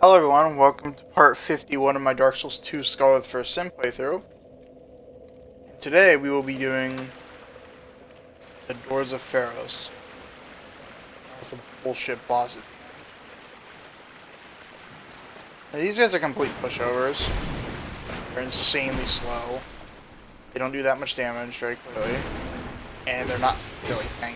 Hello everyone, welcome to part 51 of my Dark Souls 2 Scarlet First Sin playthrough. And today we will be doing the Doors of Pharros. With a bullshit boss at the end. Now, these guys are complete pushovers. They're insanely slow. They don't do that much damage very clearly. And they're not really tanky.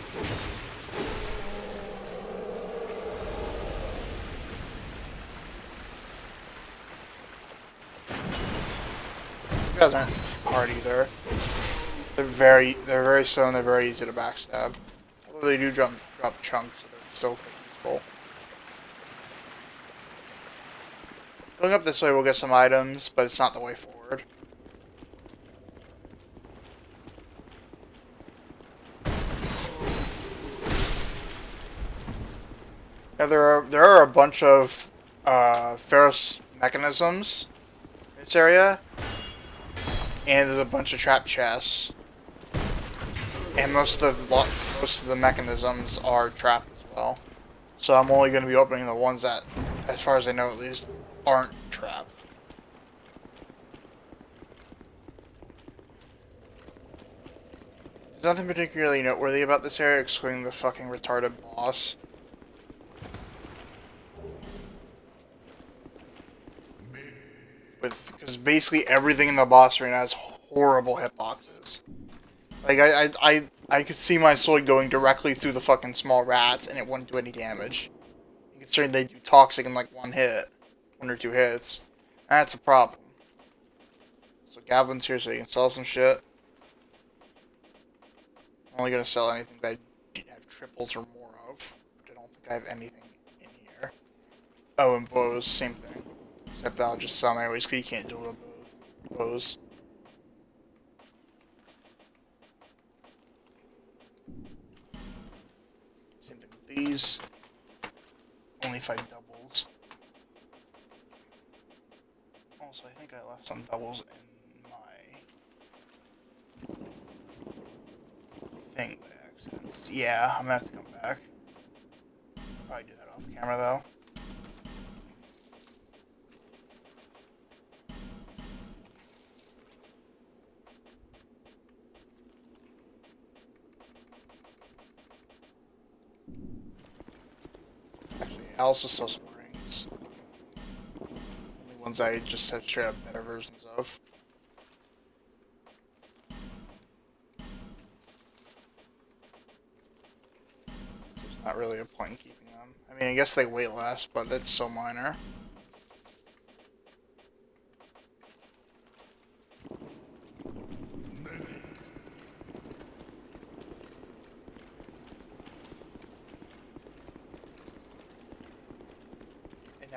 These guys aren't hard either. They're very slow and they're very easy to backstab. Although they do drop chunks, so they're still useful. Going up this way we'll get some items, but it's not the way forward. Now there are a bunch of Pharros mechanisms in this area, and there's a bunch of trap chests, and most of the mechanisms are trapped as well. So I'm only going to be opening the ones that, as far as I know at least, aren't trapped. There's nothing particularly noteworthy about this area, excluding the fucking retarded boss. Because basically everything in the boss arena has horrible hitboxes. Like, I could see my sword going directly through the fucking small rats and it wouldn't do any damage. Considering they do toxic in like one or two hits. That's a problem. So Gavlin's here so he can sell some shit. I'm only gonna sell anything that I have triples or more of. Which I don't think I have anything in here. Oh, and bows, same thing. Except I'll just sell them anyways because you can't do it with bows. Same thing with these. Only 5 doubles. Also, I think I left some doubles in my thing by accident. Yeah, I'm gonna have to come back. Probably do that off camera though. Actually, I also saw some rings. Only ones I just had straight up better versions of. There's not really a point in keeping them. I mean, I guess they weigh less, but that's so minor.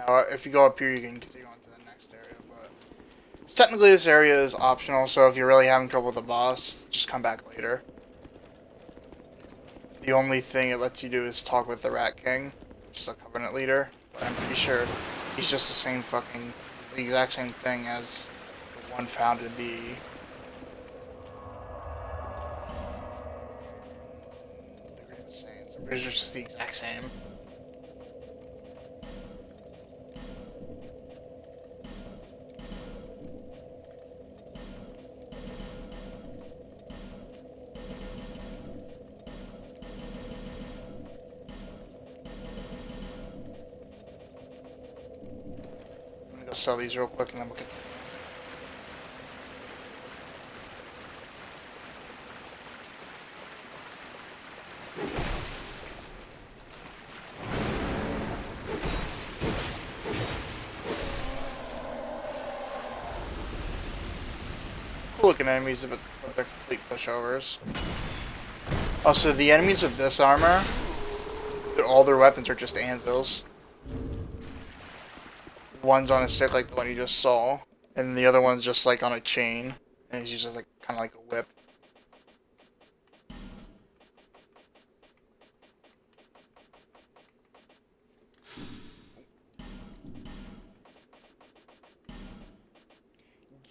Now, if you go up here, you can continue on to the next area, but technically this area is optional, so if you're really having trouble with the boss, just come back later. The only thing it lets you do is talk with the Rat King, which is a Covenant leader, but I'm pretty sure he's just the exact same thing as the one found in the Grave of Saints. I'm pretty sure it's just the exact same. Go sell these real quick and then we'll get cool looking enemies, but they're complete pushovers. Also, the enemies with this armor, all their weapons are just anvils. One's on a stick like the one you just saw, and the other one's just like on a chain, and it's just like kind of like a whip.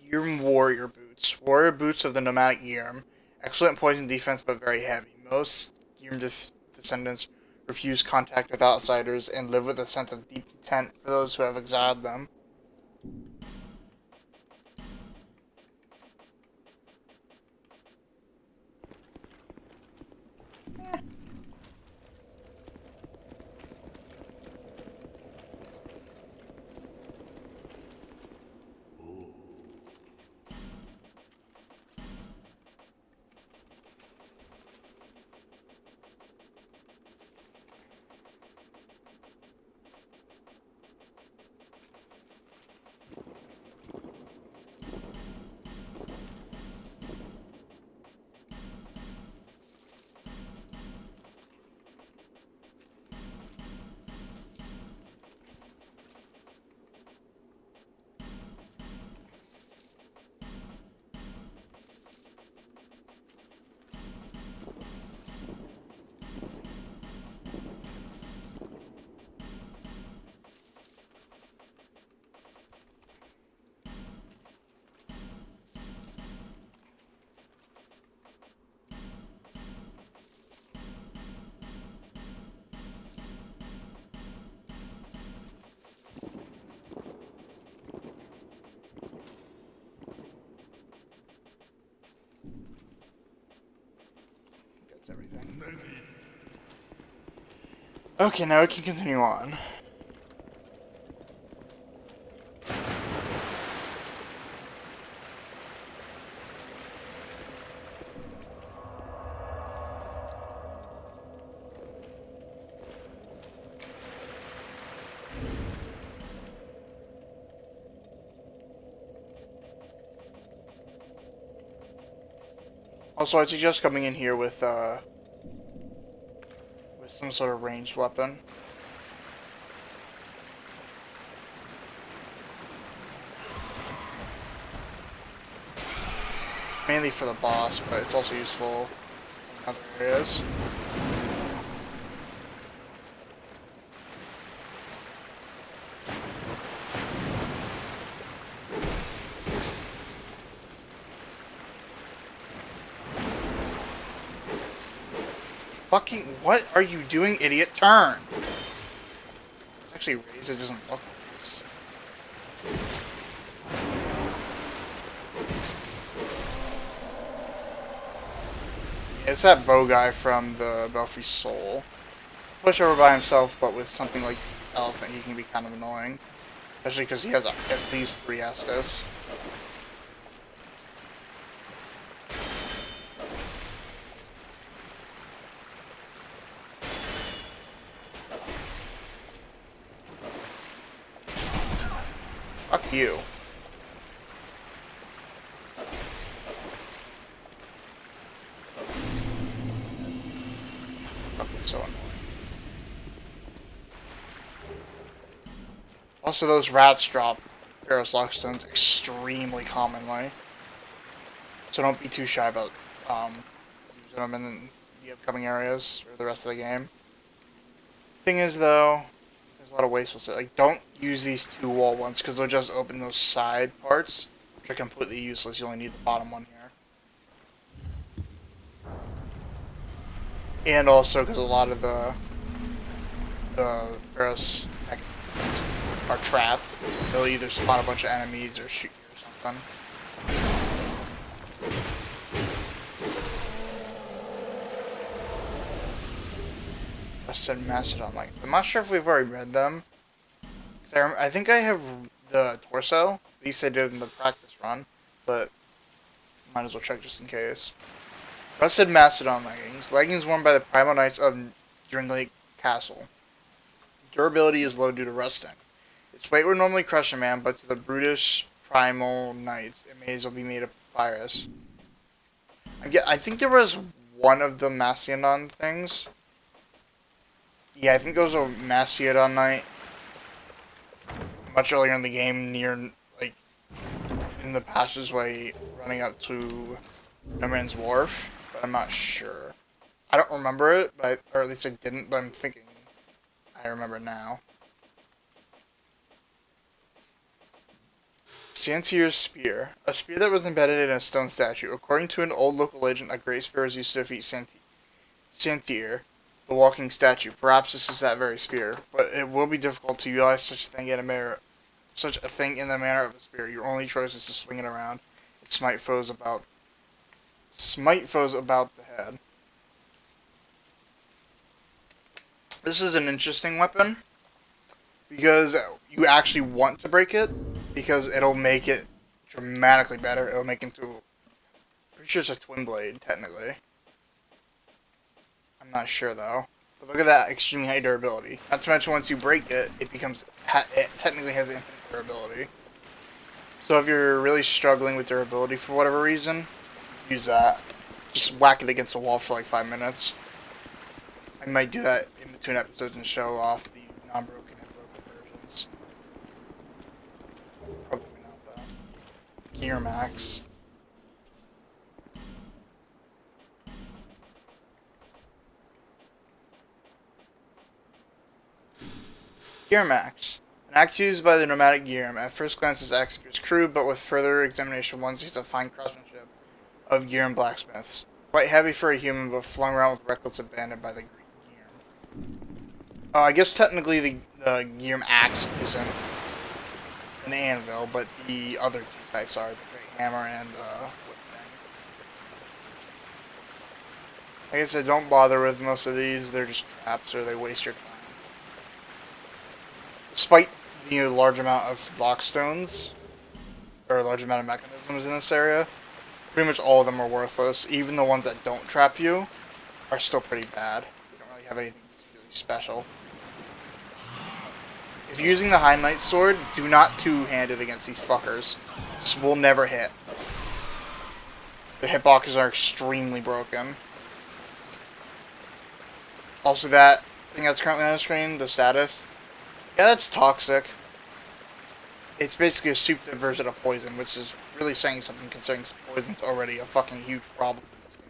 Yirm Warrior Boots. Warrior Boots of the Nomadic Yirm. Excellent poison defense, but very heavy. Most Yirm descendants refuse contact with outsiders, and live with a sense of deep content for those who have exiled them. That's everything. Okay, now we can continue on. Also, I suggest coming in here with some sort of ranged weapon. Mainly for the boss, but it's also useful in other areas. Fucking, what are you doing, idiot? Turn! It's actually raised, it doesn't look raised. Yeah, it's that bow guy from the Belfry Soul. Push over by himself, but with something like Elephant, he can be kind of annoying. Especially because he has at least 3 Estus. Fuck you. Fuck, so annoying. Also, those rats drop Pharros Lockstones extremely commonly. So don't be too shy about using them in the upcoming areas or the rest of the game. Thing is, though, there's a lot of wasteful. Like, don't use these 2 wall ones because they'll just open those side parts, which are completely useless. You only need the bottom one here. And also because a lot of the Pharros are trapped. They'll either spawn a bunch of enemies or shoot you or something. Rusted Mastodon. Like, I'm not sure if we've already read them. I think I have the torso. At least I did in the practice run, but might as well check just in case. Rusted Mastodon leggings. Leggings worn by the Primal Knights of Dringlake Castle. Durability is low due to rusting. Its weight would normally crush a man, but to the brutish Primal Knights, it may as well be made of papyrus. I think there was one of the Mastodon things. Yeah, I think there was a Mastodon Knight much earlier in the game, near, like, in the passageway running up to No Man's Wharf, but I'm not sure. I don't remember it, but, or at least I didn't, but I'm thinking I remember now. Santier's Spear. A spear that was embedded in a stone statue. According to an old local legend, a great spear was used to defeat Santier. the walking statue. Perhaps this is that very spear, but it will be difficult to utilize such a thing in the manner of a spear. Your only choice is to swing it around and smite foes about the head. This is an interesting weapon because you actually want to break it because it'll make it dramatically better. It'll make it into, pretty sure it's a twin blade technically. I'm not sure though. But look at that extremely high durability. Not to mention once you break it, it technically has infinite durability. So if you're really struggling with durability for whatever reason, use that. Just whack it against the wall for like 5 minutes. I might do that in between episodes and show off the non-broken and broken versions. Probably not though. Gear Max. Gear Max. An axe used by the nomadic Gearm. At first glance this axe appears crude, but with further examination one sees the fine craftsmanship of Gearm blacksmiths. Quite heavy for a human, but flung around with reckless abandon by the Gearm. I guess technically the Gearm axe isn't an anvil, but the other two types are, the Great Hammer and the Whip Thing. I guess I don't bother with most of these, they're just traps or they waste your time. Despite the large amount of lockstones, or a large amount of mechanisms in this area, pretty much all of them are worthless. Even the ones that don't trap you are still pretty bad. They don't really have anything particularly special. If you're using the High Knight Sword, do not two-hand it against these fuckers. This will never hit. The hitboxes are extremely broken. Also, that thing that's currently on the screen, the status, yeah, that's toxic. It's basically a souped up version of poison, which is really saying something considering poison's already a fucking huge problem in this game.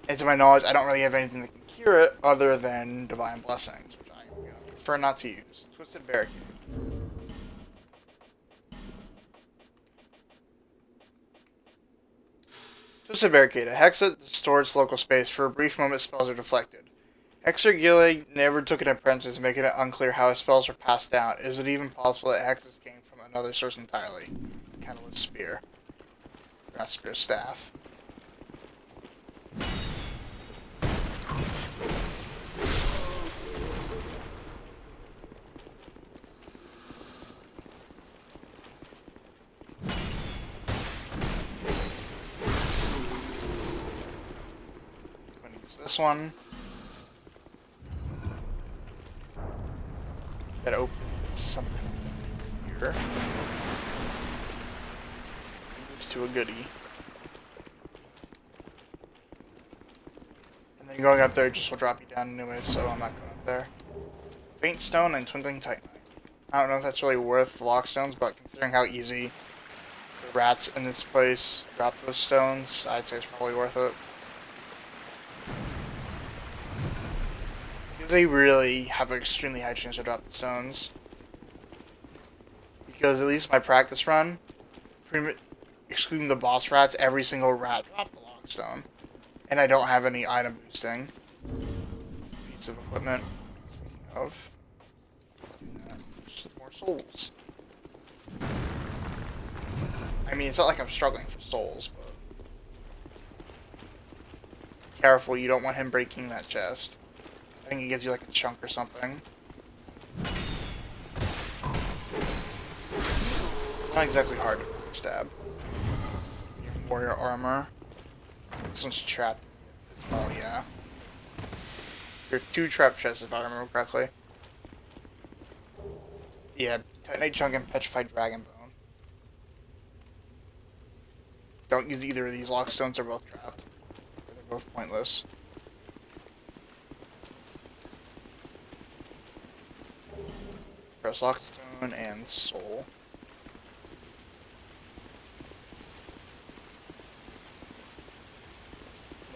And to my knowledge, I don't really have anything that can cure it other than Divine Blessings, which I prefer not to use. Twisted Barricade. Twisted Barricade. A hex that distorts local space. For a brief moment, spells are deflected. Hexer Gilly never took an apprentice, making it unclear how his spells were passed down. Is it even possible that hexes came from another source entirely? Catalyst Spear. Not Spear, Staff. I'm going to use this one. That opens something here. Leads to a goodie. And then going up there just will drop you down anyway, so I'm not going up there. Faint Stone and Twinkling Titanite. I don't know if that's really worth Lockstones, but considering how easy the rats in this place drop those stones, I'd say it's probably worth it. They really have an extremely high chance to drop the stones. Because at least my practice run, excluding the boss rats, every single rat dropped the lockstone. And I don't have any item boosting. Piece of equipment. Speaking of, just more souls. I mean, it's not like I'm struggling for souls, but be careful, you don't want him breaking that chest. I think he gives you like a chunk or something. Not exactly hard to backstab. Your warrior armor. This one's trapped as well, yeah. There are 2 trap chests if I remember correctly. Yeah, Titanite Chunk and Petrified Dragon Bone. Don't use either of these lockstones, they're both trapped. They're both pointless. Press Lockstone and Soul.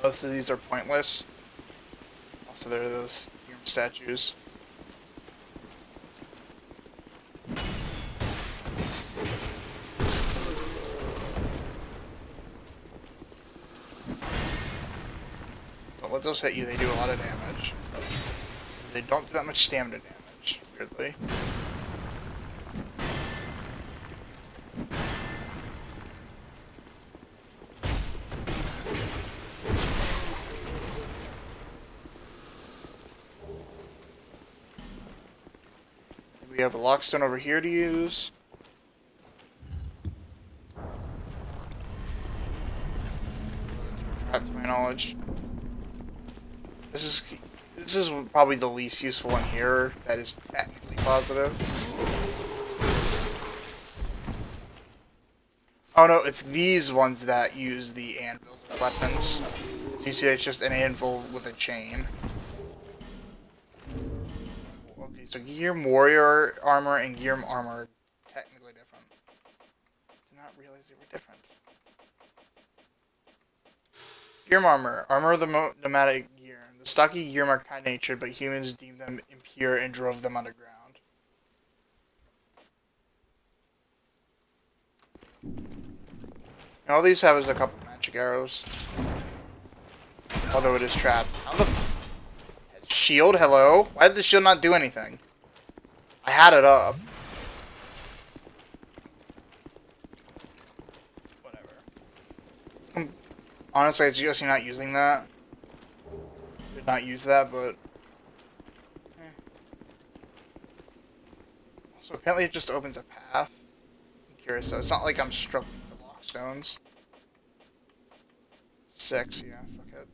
Most of these are pointless. Also, there are those statues. Don't let it does hit you, they do a lot of damage. They don't do that much stamina damage, weirdly. We have a lockstone over here to use. Trap to my knowledge. This is probably the least useful one here that is technically positive. Oh no, it's these ones that use the anvils as weapons. So you see it's just an anvil with a chain. Okay, so gear warrior armor and gear armor are technically different. Did not realize they were different. Gear armor. Armor of the nomadic gear. The stocky gear are kind-natured, but humans deemed them impure and drove them underground. And all these have is a couple magic arrows. Although it is trapped. How the shield? Hello? Why did the shield not do anything? I had it up. Whatever. Honestly, it's just not using that. Did not use that, but... So apparently it just opens a path. I'm curious though. It's not like I'm struggling for lockstones. 6, yeah, fuck it.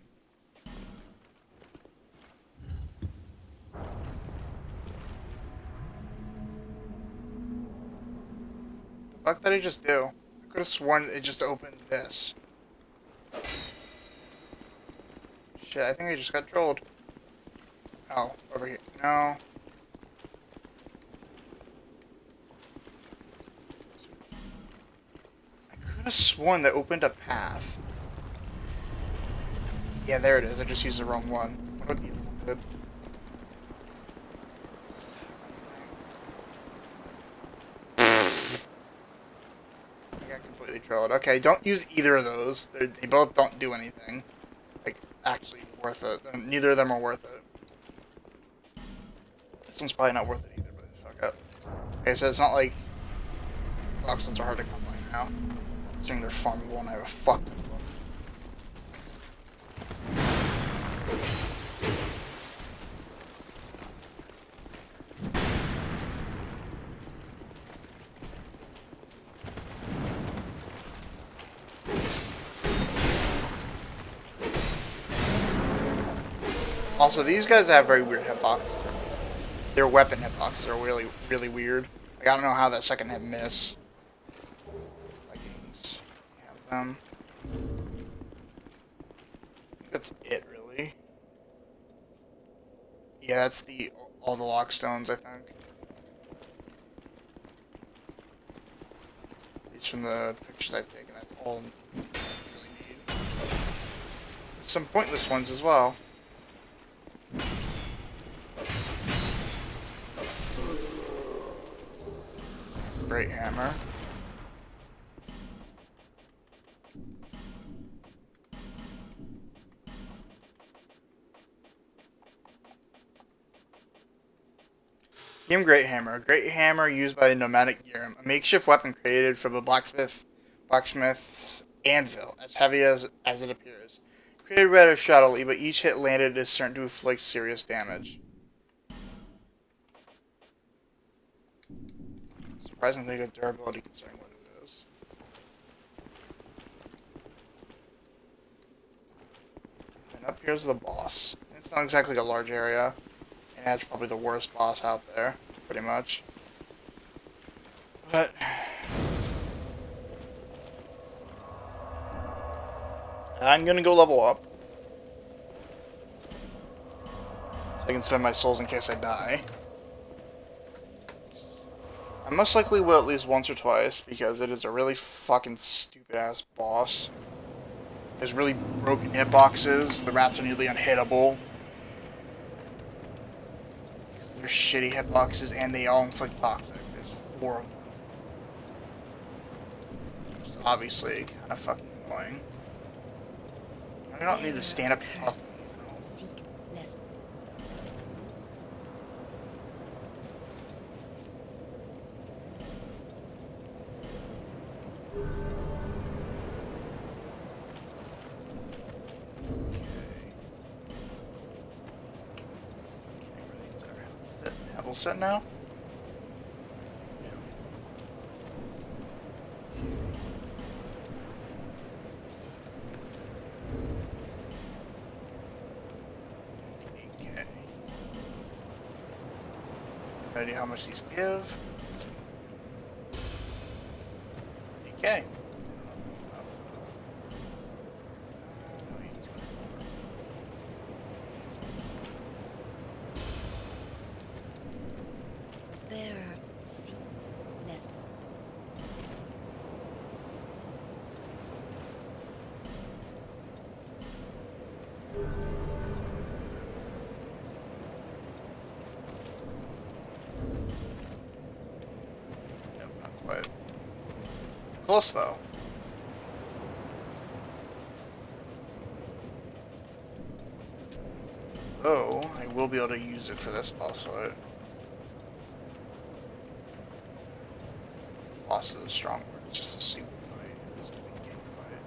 The fuck did I just do? I could have sworn it just opened this. Shit, I think I just got trolled. Oh, over here. No. I could have sworn that opened a path. Yeah, there it is. I just used the wrong one. What the other one did? I got completely trolled. Okay, don't use either of those. They both don't do anything. Like, actually worth it. Neither of them are worth it. This one's probably not worth it either, but fuck it. Okay, so it's not like lockstones are hard to come by now. Considering they're farmable and I have a fuck ton of them. Also, these guys have very weird hitboxes. Their weapon hitboxes are really, really weird. Like, I don't know how that second hit miss. Leggings. Have them. I think that's it, really. Yeah, that's all the lockstones, I think. At least from the pictures I've taken, that's all I really need. Some pointless ones as well. Great hammer. Game Great Hammer. A great hammer used by the nomadic Girim. A makeshift weapon created from a blacksmith's anvil, as heavy as it appears. Created rather shoddily, but each hit landed is certain to inflict serious damage. Surprisingly good durability considering what it is. And up here's the boss. It's not exactly a large area, and that's probably the worst boss out there, pretty much. But I'm gonna go level up, so I can spend my souls in case I die. I most likely will at least once or twice, because it is a really fucking stupid-ass boss. There's really broken hitboxes, the rats are nearly unhittable. They're shitty hitboxes, and they all inflict toxic. There's 4 of them. Which is obviously kind of fucking annoying. I don't need to stand up and talk. seek less. Level set now? Okay. No idea how much these give. Okay. Bearer seems less. Nope, not quite. Close though. Though, I will be able to use it for this boss fight. Boss is strong, it's just a single fight. Just a big game fight.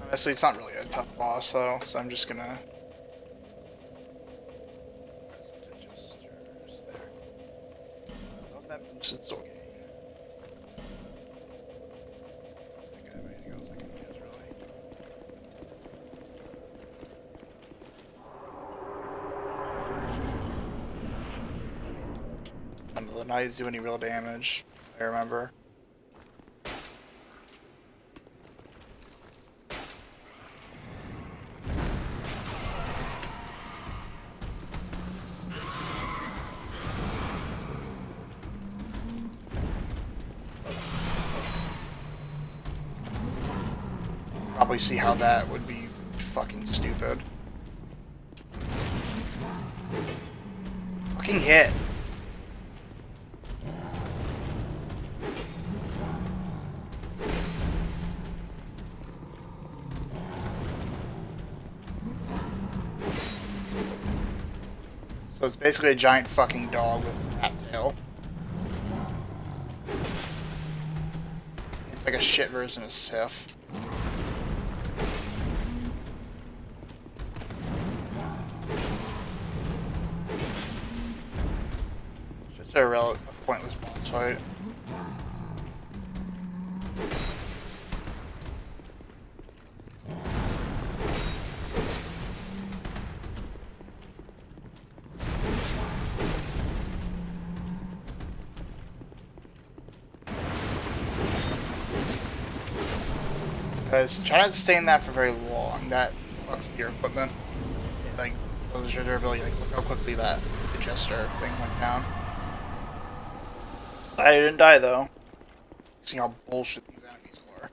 Honestly, it's not really a tough boss though, so I'm just gonna. Adjusters there. Love that boosted soul gain. I don't think I have anything else I can use really. None of the knights do any real damage, I remember. Probably see how that would be fucking stupid. Fucking hit. So it's basically a giant fucking dog with a rat tail. It's like a shit version of Sif. It's just a pointless boss fight. Because try not to stay in that for very long. That fucks with your equipment. Like, loses your durability. Like, look how quickly that digester thing went down. I didn't die though. See how bullshit these enemies are.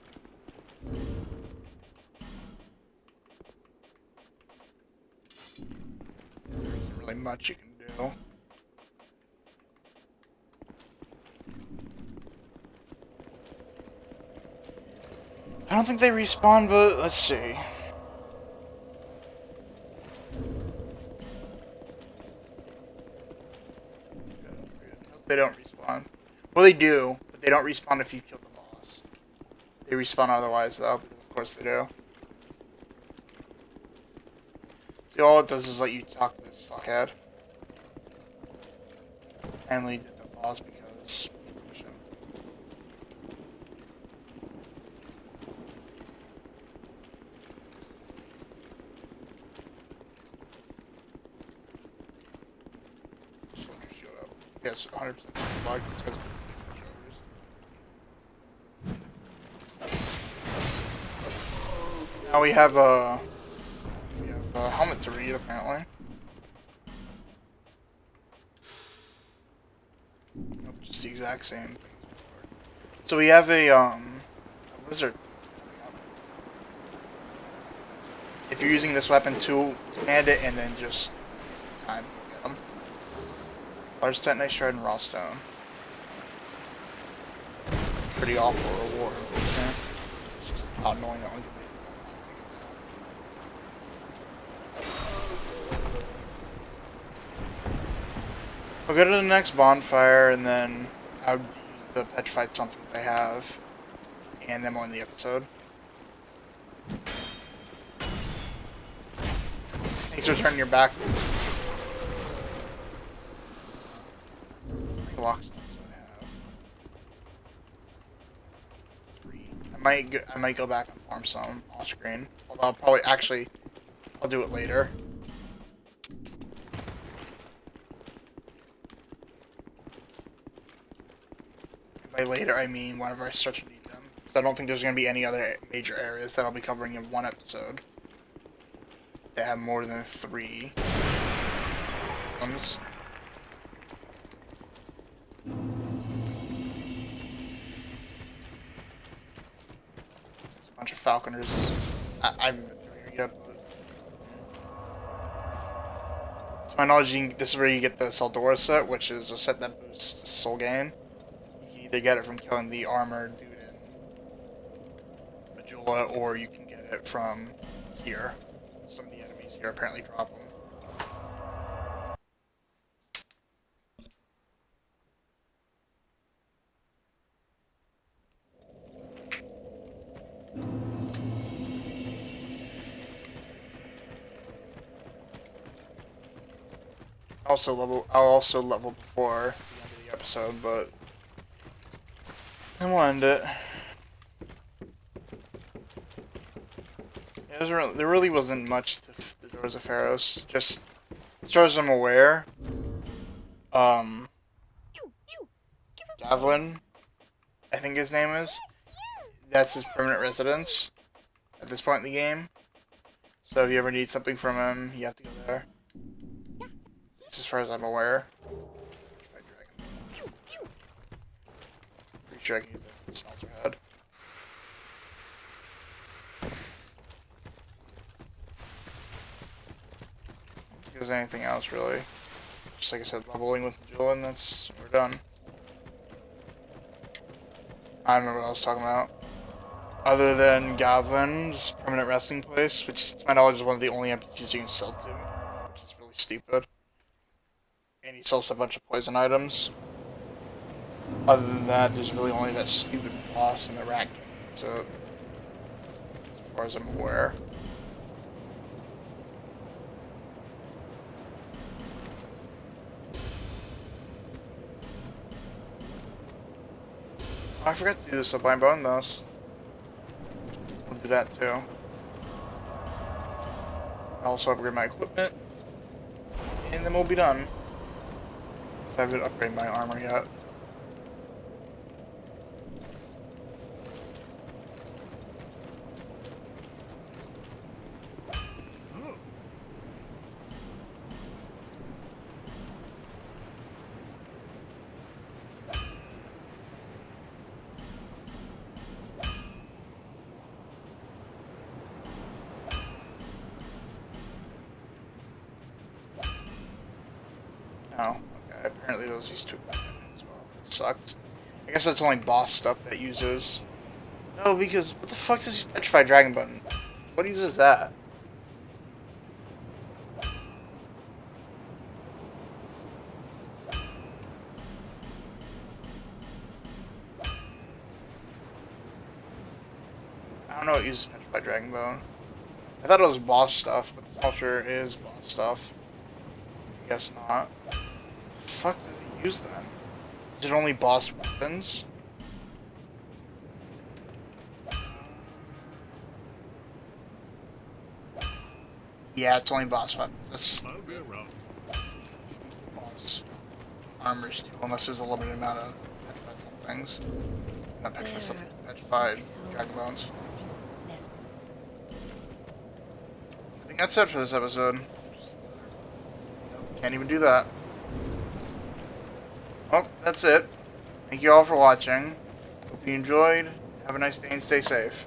There isn't really much you can do. I don't think they respawn, but let's see. They don't respawn. Well, they do, but they don't respawn if you kill the boss. They respawn otherwise, though, because of course they do. See, all it does is let you talk to this fuckhead. Apparently did the boss because... Yes, 100% bug because now we have a helmet to read apparently. the exact same thing. So we have a lizard. If you're using this weapon to command it and then just time to get them. Large Titanite Shard and Raw Stone. Pretty awful reward. Okay? It's just how annoying that one can be. I'll go to the next bonfire and then I'll use the petrified somethings I have and then we'll end the episode. Thanks for turning your back. Locks also have 3. I might go back and farm some off screen. Although I'll probably I'll do it later. By later I mean whenever I start to need them. So I don't think there's going to be any other major areas that I'll be covering in one episode that have more than 3 items. There's a bunch of falconers. I haven't been through here yet, but to my knowledge, this is where you get the Saldora set, which is a set that boosts soul gain. You can either get it from killing the armored dude in Majula, or you can get it from here. Some of the enemies here apparently drop them. I'll also level before the end of the episode, but I will end it. Yeah, there really wasn't much to the Doors of Pharros. Just as far as I'm aware, Davlin, I think his name is. That's his permanent residence at this point in the game. So if you ever need something from him, you have to go there. As far as I'm aware. Pretty sure I can use it for the smelter head. I don't think there's anything else really. Just like I said, leveling with Majula, and we're done. I don't remember what I was talking about. Other than Gavlin's permanent resting place, which to my knowledge is one of the only NPCs you can sell to, which is really stupid. And he sells a bunch of poison items. Other than that, there's really only that stupid boss and the rat king. So, as far as I'm aware. Oh, I forgot to do the Sublime Bone though. We'll do that too. I'll also upgrade my equipment. And then we'll be done. I haven't upgraded my armor yet. No. Apparently those use 2 as well. That sucks. I guess that's only boss stuff that uses. No, because what the fuck does Petrified Dragon Button? What uses that? I don't know what uses Petrified Dragon Bone. I thought it was boss stuff, but this smelter is boss stuff. I guess not. The fuck does it use then? Is it only boss weapons? Yeah, it's only boss weapons. That's boss armors too, unless there's a limited amount of petrified things. Not petrified something, petrified dragon bones. I think that's it for this episode. Can't even do that. Oh, that's it. Thank you all for watching. Hope you enjoyed. Have a nice day and stay safe.